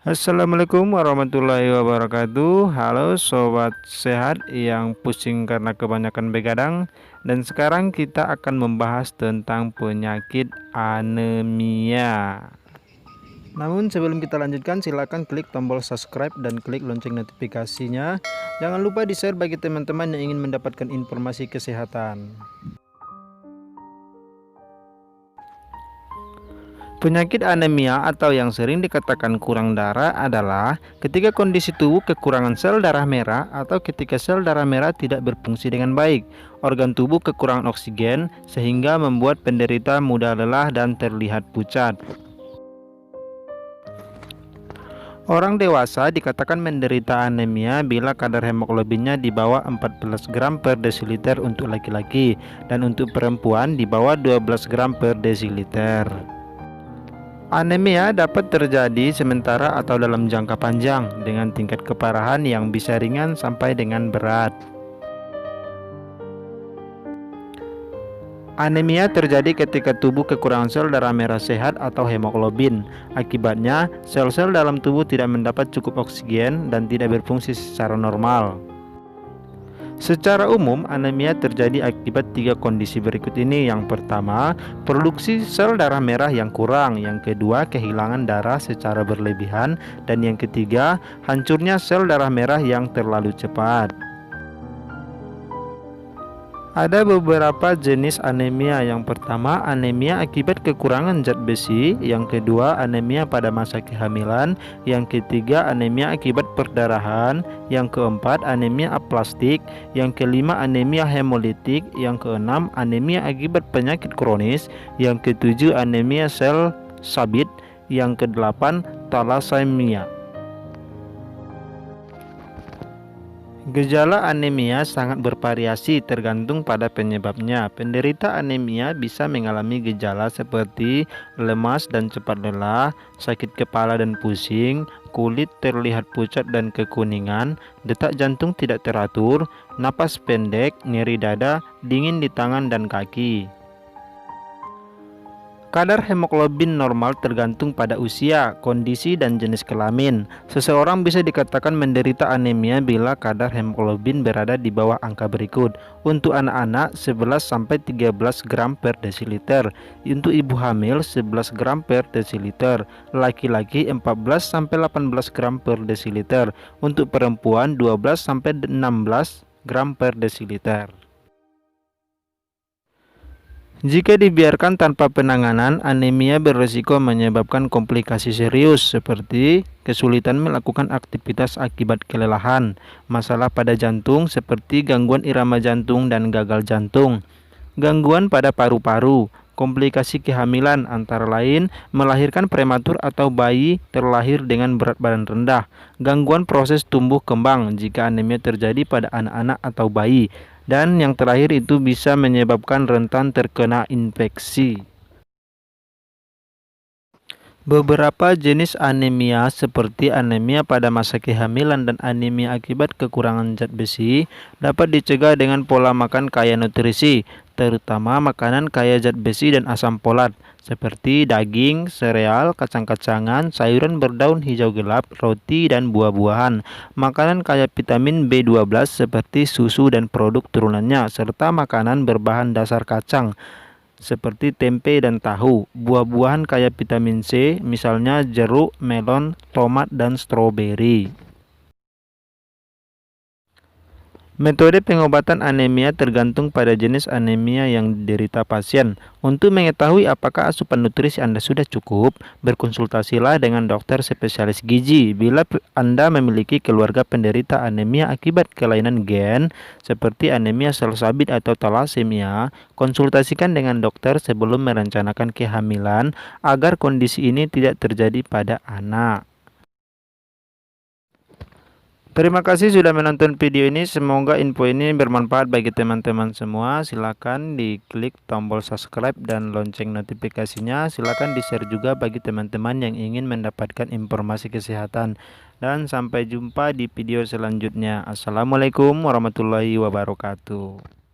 Assalamualaikum warahmatullahi wabarakatuh. Halo sobat sehat yang pusing karena kebanyakan begadang. Dan sekarang kita akan membahas tentang penyakit anemia. Namun sebelum kita lanjutkan, silakan klik tombol subscribe dan klik lonceng notifikasinya. Jangan lupa di-share bagi teman-teman yang ingin mendapatkan informasi kesehatan. Penyakit anemia atau yang sering dikatakan kurang darah adalah ketika kondisi tubuh kekurangan sel darah merah atau ketika sel darah merah tidak berfungsi dengan baik. Organ tubuh kekurangan oksigen sehingga membuat penderita mudah lelah dan terlihat pucat. Orang dewasa dikatakan menderita anemia bila kadar hemoglobinnya di bawah 14 gram per desiliter untuk laki-laki dan untuk perempuan di bawah 12 gram per desiliter. Anemia dapat terjadi sementara atau dalam jangka panjang dengan tingkat keparahan yang bisa ringan sampai dengan berat. Anemia terjadi ketika tubuh kekurangan sel darah merah sehat atau hemoglobin. Akibatnya, sel-sel dalam tubuh tidak mendapat cukup oksigen dan tidak berfungsi secara normal. Secara umum, anemia terjadi akibat 3 kondisi berikut ini. Yang pertama, produksi sel darah merah yang kurang. Yang kedua, kehilangan darah secara berlebihan. Dan yang ketiga, hancurnya sel darah merah yang terlalu cepat. Ada beberapa jenis anemia. Yang pertama, anemia akibat kekurangan zat besi. Yang kedua, anemia pada masa kehamilan. Yang ketiga, anemia akibat perdarahan. Yang keempat, anemia aplastik. Yang kelima, anemia hemolitik. Yang keenam, anemia akibat penyakit kronis. Yang ketujuh, anemia sel sabit. Yang kedelapan, thalassemia. Gejala anemia sangat bervariasi tergantung pada penyebabnya. Penderita anemia bisa mengalami gejala seperti lemas dan cepat lelah, sakit kepala dan pusing, kulit terlihat pucat dan kekuningan, detak jantung tidak teratur, napas pendek, nyeri dada, dingin di tangan dan kaki. Kadar hemoglobin normal tergantung pada usia, kondisi, dan jenis kelamin. Seseorang bisa dikatakan menderita anemia bila kadar hemoglobin berada di bawah angka berikut. Untuk anak-anak 11-13 gram per desiliter. Untuk ibu hamil 11 gram per desiliter. Laki-laki 14-18 gram per desiliter. Untuk perempuan 12-16 gram per desiliter. Jika dibiarkan tanpa penanganan, anemia berisiko menyebabkan komplikasi serius seperti kesulitan melakukan aktivitas akibat kelelahan, masalah pada jantung seperti gangguan irama jantung dan gagal jantung, gangguan pada paru-paru, komplikasi kehamilan antara lain melahirkan prematur atau bayi terlahir dengan berat badan rendah, gangguan proses tumbuh kembang jika anemia terjadi pada anak-anak atau bayi, dan yang terakhir itu bisa menyebabkan rentan terkena infeksi. Beberapa jenis anemia seperti anemia pada masa kehamilan dan anemia akibat kekurangan zat besi dapat dicegah dengan pola makan kaya nutrisi, terutama makanan kaya zat besi dan asam folat seperti daging, sereal, kacang-kacangan, sayuran berdaun hijau gelap, roti, dan buah-buahan. Makanan kaya vitamin B12 seperti susu dan produk turunannya, serta makanan berbahan dasar kacang seperti tempe dan tahu. Buah-buahan kaya vitamin C, misalnya jeruk, melon, tomat, dan stroberi. Metode pengobatan anemia tergantung pada jenis anemia yang diderita pasien. Untuk mengetahui apakah asupan nutrisi Anda sudah cukup, berkonsultasilah dengan dokter spesialis gizi. Bila Anda memiliki keluarga penderita anemia akibat kelainan gen, seperti anemia sel sabit atau thalassemia, konsultasikan dengan dokter sebelum merencanakan kehamilan agar kondisi ini tidak terjadi pada anak. Terima kasih sudah menonton video ini. Semoga info ini bermanfaat bagi teman-teman semua. Silakan diklik tombol subscribe dan lonceng notifikasinya. Silakan di-share juga bagi teman-teman yang ingin mendapatkan informasi kesehatan. Dan sampai jumpa di video selanjutnya. Assalamualaikum warahmatullahi wabarakatuh.